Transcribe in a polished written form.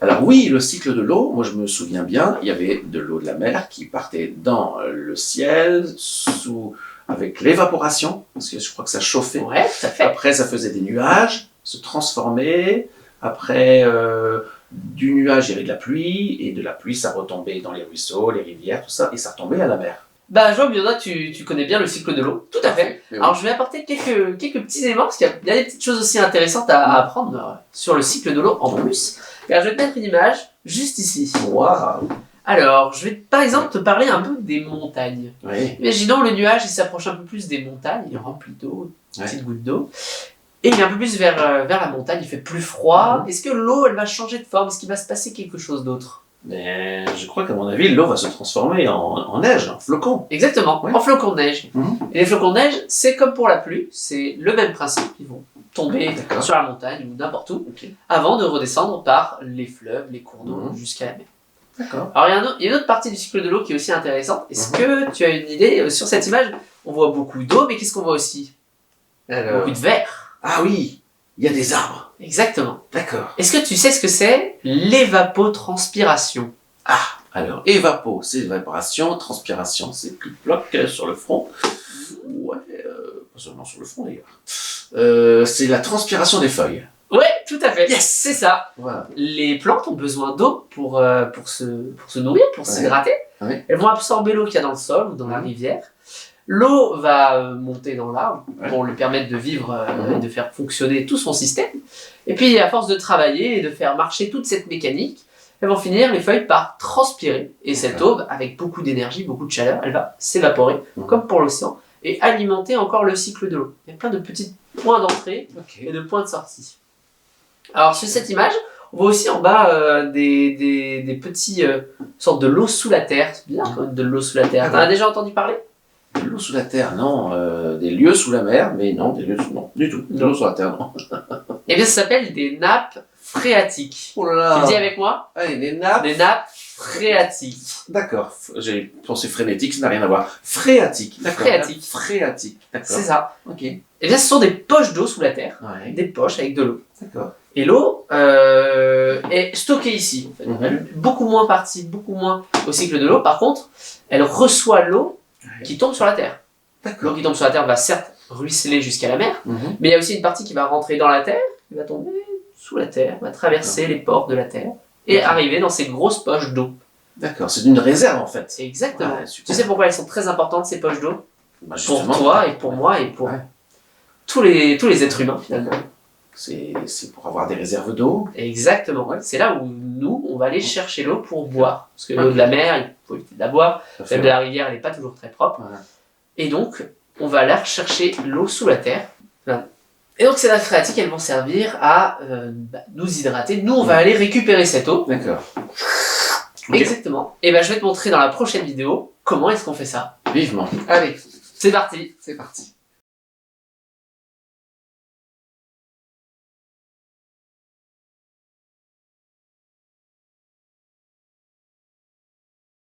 Alors oui, le cycle de l'eau, moi je me souviens bien, il y avait de l'eau de la mer qui partait dans le ciel, avec l'évaporation, parce que je crois que ça chauffait. Ouais, tout à fait. Après, ça faisait des nuages, se transformer. Après, du nuage, il y avait de la pluie, et de la pluie, ça retombait dans les ruisseaux, les rivières, tout ça, et ça retombait à la mer. Bah, je vois, Bioda, tu connais bien le cycle de l'eau. Tout à fait. Mais oui. Alors, je vais apporter quelques petits éléments, parce qu'il y a des petites choses aussi intéressantes à apprendre sur le cycle de l'eau en plus. Alors, je vais te mettre une image juste ici. Waouh! Alors, je vais par exemple te parler un peu des montagnes. Oui. Imaginons le nuage, il s'approche un peu plus des montagnes, il est rempli d'eau, une petite goutte d'eau. Et il est un peu plus vers la montagne, il fait plus froid. Est-ce que l'eau, elle va changer de forme? Est-ce qu'il va se passer quelque chose d'autre? Mais je crois qu'à mon avis, l'eau va se transformer en neige, en flocon. Exactement, Ouais. en flocons de neige. Mhm. Et les flocons de neige, c'est comme pour la pluie, c'est le même principe. Ils vont tomber D'accord. sur la montagne ou n'importe où, Ok. avant de redescendre par les fleuves, les cours d'eau, Mhm. jusqu'à la mer. D'accord. Alors, il y a une autre partie du cycle de l'eau qui est aussi intéressante. Est-ce que tu as une idée? Sur cette image, on voit beaucoup d'eau, mais qu'est-ce qu'on voit aussi? Alors... Beaucoup de verre. Ah oui, il y a des arbres. Exactement. D'accord. Est-ce que tu sais ce que c'est l'évapotranspiration? Alors, évapo, c'est l'évaporation, transpiration, c'est plic-ploc sur le front. Ouais, pas seulement sur le front d'ailleurs. C'est la transpiration des feuilles. Ouais, tout à fait. Yes. C'est ça. Voilà. Les plantes ont besoin d'eau pour se nourrir, pour Ouais. s'hydrater. Ouais. Elles vont absorber l'eau qu'il y a dans le sol ou dans la rivière. L'eau va monter dans l'arbre pour lui permettre de vivre et de faire fonctionner tout son système. Et puis, à force de travailler et de faire marcher toute cette mécanique, elles vont finir, les feuilles, par transpirer. Et cette eau, avec beaucoup d'énergie, beaucoup de chaleur, elle va s'évaporer, comme pour l'océan, et alimenter encore le cycle de l'eau. Il y a plein de petits points d'entrée Ok. et de points de sortie. Alors, sur cette image, on voit aussi en bas des petits sortes de l'eau sous la terre. C'est bien quand même de l'eau sous la terre. Ah T'en as déjà entendu parler? De l'eau sous la terre, non. Des lieux sous la mer, mais non, des lieux sous... Non, du tout. De l'eau sous la terre, non. Eh bien, ça s'appelle des nappes phréatiques. Oh là là. Tu le dis avec moi? Allez, les nappes. Des nappes phréatiques. D'accord. J'ai pensé frénétique, ça n'a rien à voir. Phréatique. D'accord. Phréatique. Phréatique. D'accord. C'est ça. Ok. Eh bien, ce sont des poches d'eau sous la terre. Ouais. Des poches avec de l'eau. D'accord. Et l'eau est stockée ici. En fait. Mhm. Elle est beaucoup moins partie, beaucoup moins au cycle de l'eau. Par contre, elle reçoit l'eau qui tombe sur la terre. L'eau D'accord. qui tombe sur la terre va certes ruisseler jusqu'à la mer, Mhm. mais il y a aussi une partie qui va rentrer dans la terre, qui va tomber sous la terre, va traverser les pores de la terre et Ok. arriver dans ces grosses poches d'eau. D'accord. C'est une réserve en fait. Exactement. Ouais, Tu super. sais pourquoi elles sont très importantes ces poches d'eau? Bah, Pour justement, toi et pour moi et pour Ouais. tous les êtres humains finalement. C'est pour avoir des réserves d'eau. Exactement. Ouais. C'est là où nous, on va aller chercher l'eau pour boire. Parce que l'eau de la mer, il faut éviter de la boire. Ça fait- Celle de la rivière, elle n'est pas toujours très propre. Voilà. Et donc, on va aller chercher l'eau sous la terre. Voilà. Et donc, ces nappes phréatiques, elles vont servir à nous hydrater. Nous, on va aller récupérer cette eau. D'accord. Ok. Exactement. Et ben, je vais te montrer dans la prochaine vidéo comment est-ce qu'on fait ça. Vivement. Allez, c'est parti. C'est parti.